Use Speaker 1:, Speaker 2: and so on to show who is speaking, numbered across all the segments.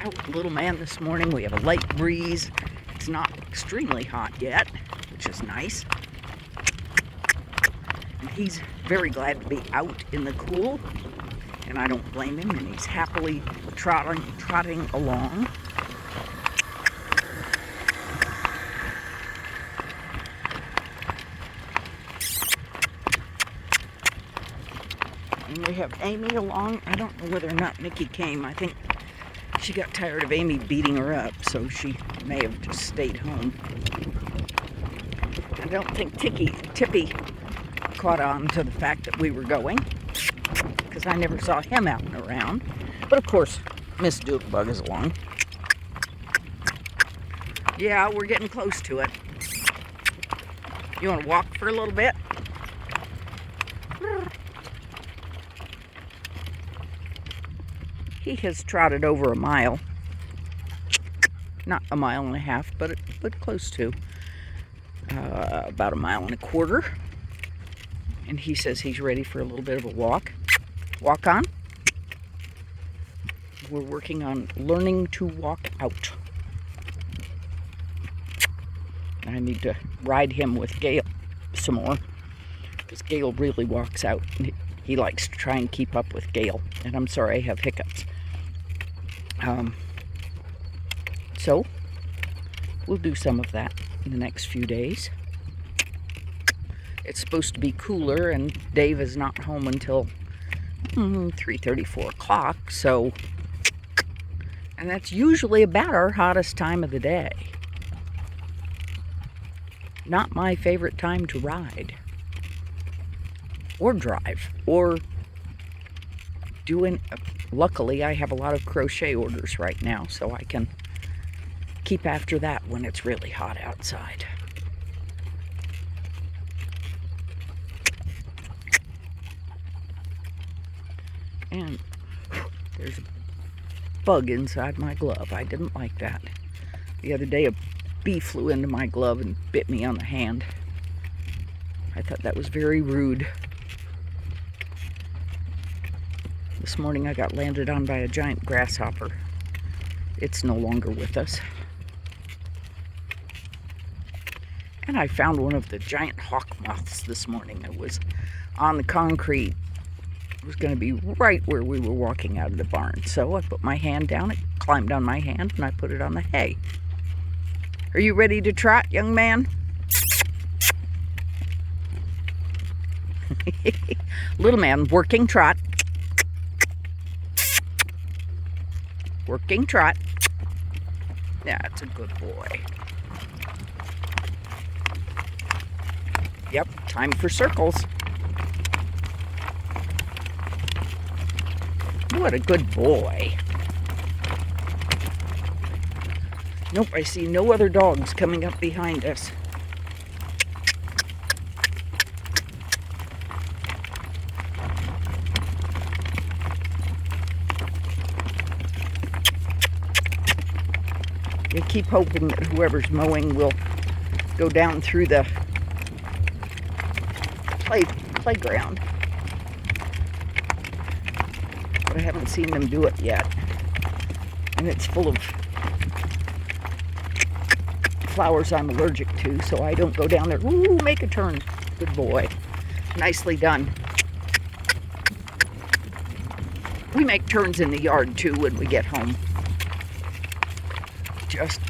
Speaker 1: out with little man this morning. We have a light breeze. It's not extremely hot yet, which is nice. And he's very glad to be out in the cool, and I don't blame him, and he's happily trotting along. And we have Amy along. I don't know whether or not Nikki came. I think she got tired of Amy beating her up, so she may have just stayed home. I don't think Tippy caught on to the fact that we were going, because I never saw him out and around. But of course, Miss Doodlebug is along. Yeah, we're getting close to it. You want to walk for a little bit? He has trotted over a mile. Not a mile and a half, but close to. About a mile and a quarter. And he says he's ready for a little bit of a walk. Walk on. We're working on learning to walk out. I need to ride him with Gail some more, because Gail really walks out. He likes to try and keep up with Gail. And I'm sorry, I have hiccups. So, we'll do some of that in the next few days. It's supposed to be cooler, and Dave is not home until 3:30, 4 o'clock, so, and that's usually about our hottest time of the day. Not my favorite time to ride, or drive, or luckily I have a lot of crochet orders right now, so I can keep after that when it's really hot outside. And there's a bug inside my glove. I didn't like that. The other day a bee flew into my glove and bit me on the hand. I thought that was very rude. This morning I got landed on by a giant grasshopper. It's no longer with us. And I found one of the giant hawk moths this morning. It was on the concrete. It was going to be right where we were walking out of the barn. So I put my hand down, it climbed on my hand, and I put it on the hay. Are you ready to trot, young man? Little man, working trot. Working trot. That's a good boy. Yep, time for circles. What a good boy. Nope, I see no other dogs coming up behind us. You keep hoping that whoever's mowing will go down through the playground. But I haven't seen them do it yet. And it's full of flowers I'm allergic to, so I don't go down there. Ooh, make a turn. Good boy. Nicely done. We make turns in the yard too when we get home. Just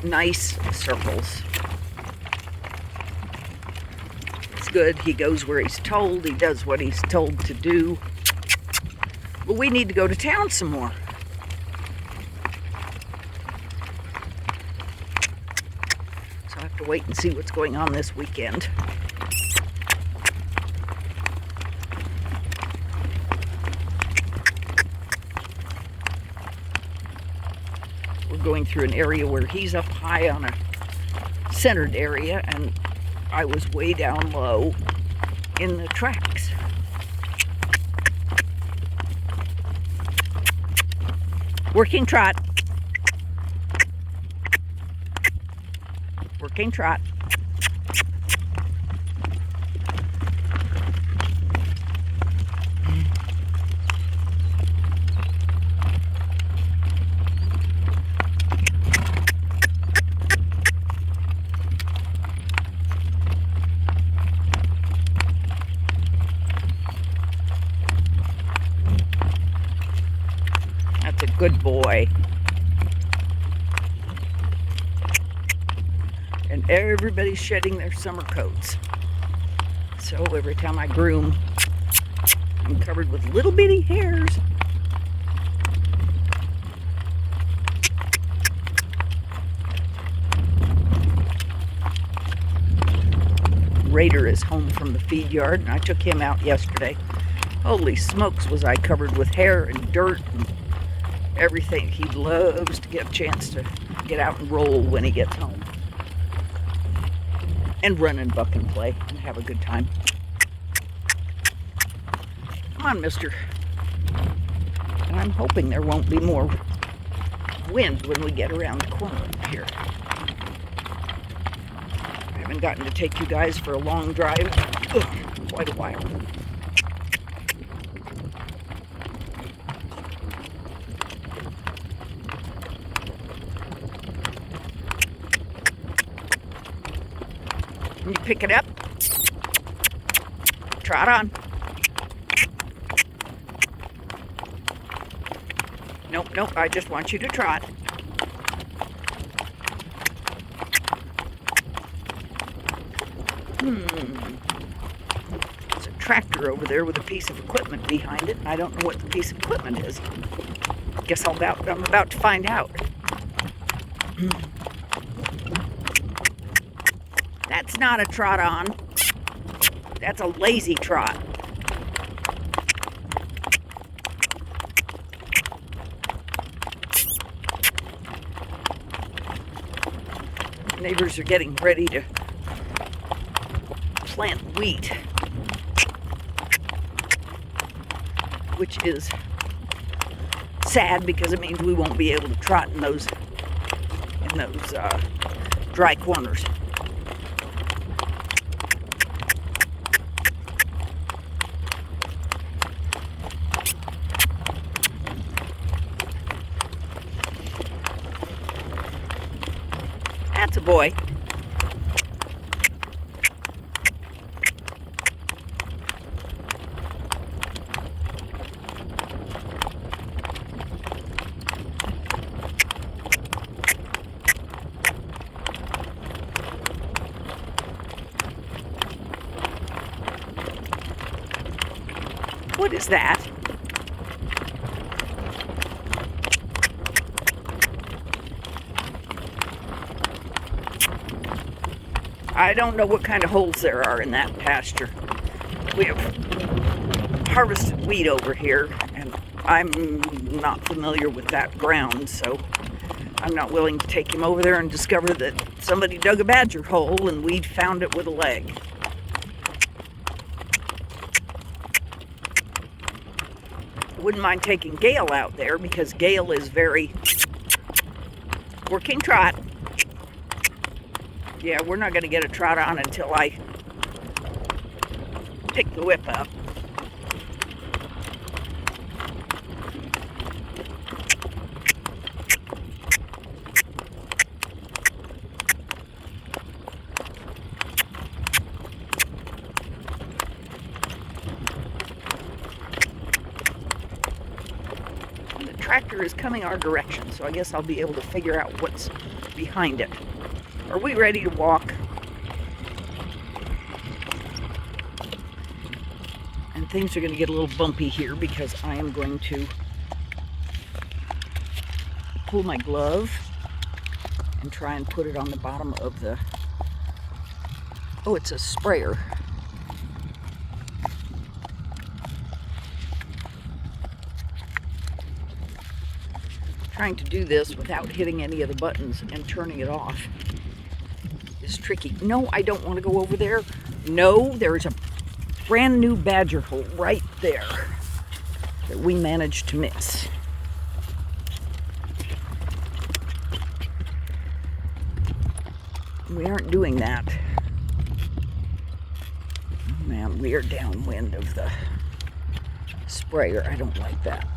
Speaker 1: nice circles. It's good. He goes where he's told. He does what he's told to do. But we need to go to town some more. So I have to wait and see what's going on this weekend. We're going through an area where he's up high on a centered area, and I was way down low in the tracks. Working trot. Working trot. Good boy. And everybody's shedding their summer coats. So every time I groom, I'm covered with little bitty hairs. Raider is home from the feed yard, and I took him out yesterday. Holy smokes, was I covered with hair and dirt and everything. He loves to get a chance to get out and roll when he gets home. And run and buck and play and have a good time. Come on, mister. And I'm hoping there won't be more wind when we get around the corner here. I haven't gotten to take you guys for a long drive. Quite a while. You pick it up. Trot on. Nope, I just want you to trot. There's a tractor over there with a piece of equipment behind it. I don't know what the piece of equipment is. Guess I'm about to find out. That's not a trot on. That's a lazy trot. Neighbors are getting ready to plant wheat, which is sad because it means we won't be able to trot in those dry corners. That's a boy. What is that? I don't know what kind of holes there are in that pasture. We have harvested wheat over here, and I'm not familiar with that ground, so I'm not willing to take him over there and discover that somebody dug a badger hole and we'd found it with a leg. I wouldn't mind taking Gale out there because Gale is very working trot. Yeah, we're not going to get a trot on until I pick the whip up. The tractor is coming our direction, so I guess I'll be able to figure out what's behind it. Are we ready to walk? And things are going to get a little bumpy here because I am going to pull my glove and try and put it on the bottom of the... Oh, it's a sprayer. Trying to do this without hitting any of the buttons and turning it off is tricky. No, I don't want to go over there. No, there's a brand new badger hole right there that we managed to miss. We aren't doing that. Oh man, we are downwind of the sprayer. I don't like that.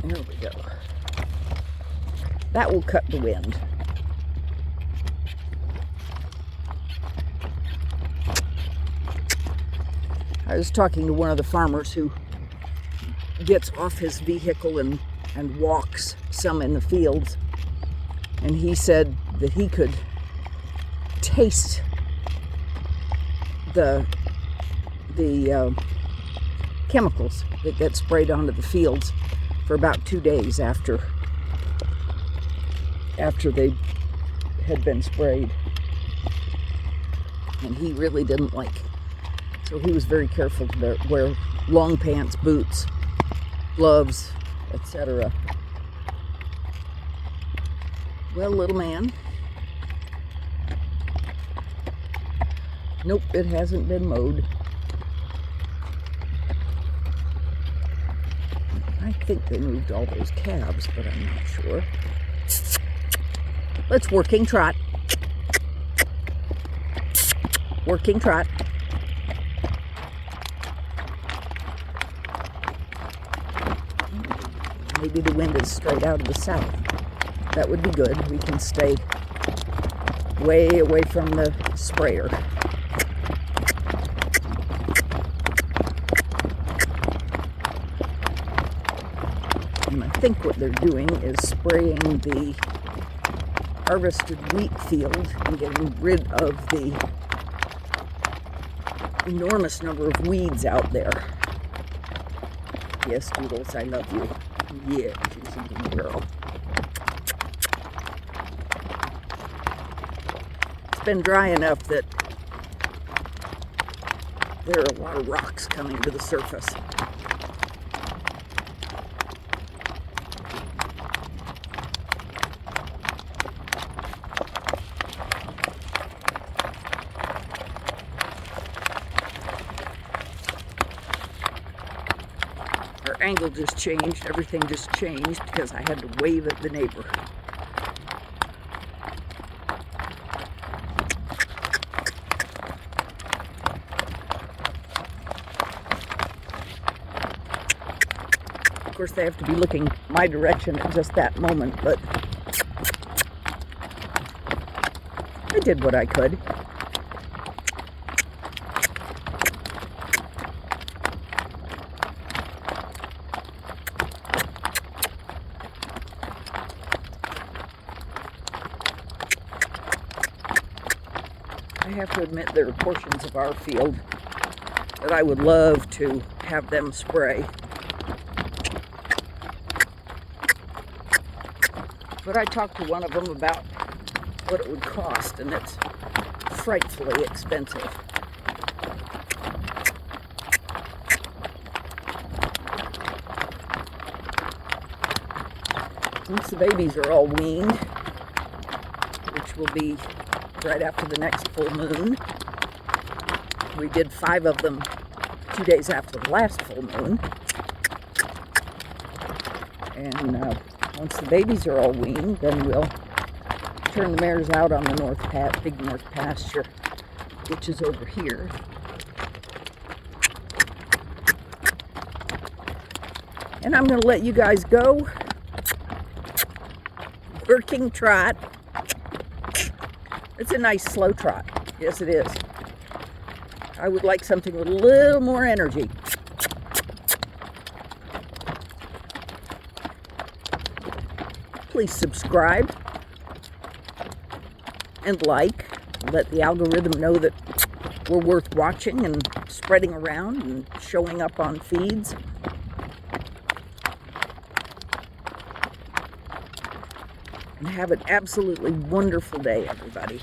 Speaker 1: There we go. That will cut the wind. I was talking to one of the farmers who gets off his vehicle and walks some in the fields, and he said that he could taste the chemicals that get sprayed onto the fields for about 2 days after they had been sprayed, and he really didn't like it. So he was very careful to wear long pants, boots, gloves, etc. Well, little man. Nope, it hasn't been mowed. I think they moved all those calves, but I'm not sure. Let's working trot. Working trot. Maybe the wind is straight out of the south. That would be good. We can stay way away from the sprayer. And I think what they're doing is spraying the harvested wheat field and getting rid of the enormous number of weeds out there. Yes, Doodles, I love you. Yeah, she's a good girl. It's been dry enough that there are a lot of rocks coming to the surface. Our angle just changed. Everything just changed because I had to wave at the neighbor. Of course, they have to be looking my direction at just that moment, but I did what I could. I have to admit there are portions of our field that I would love to have them spray. But I talked to one of them about what it would cost, and it's frightfully expensive. Once the babies are all weaned, which will be right after the next full moon. We did 5 of them 2 days after the last full moon. And once the babies are all weaned, then we'll turn the mares out on the big north pasture, which is over here. And I'm going to let you guys go. Working trot. It's a nice slow trot. Yes, it is. I would like something with a little more energy. Please subscribe and like. Let the algorithm know that we're worth watching and spreading around and showing up on feeds. And have an absolutely wonderful day, everybody.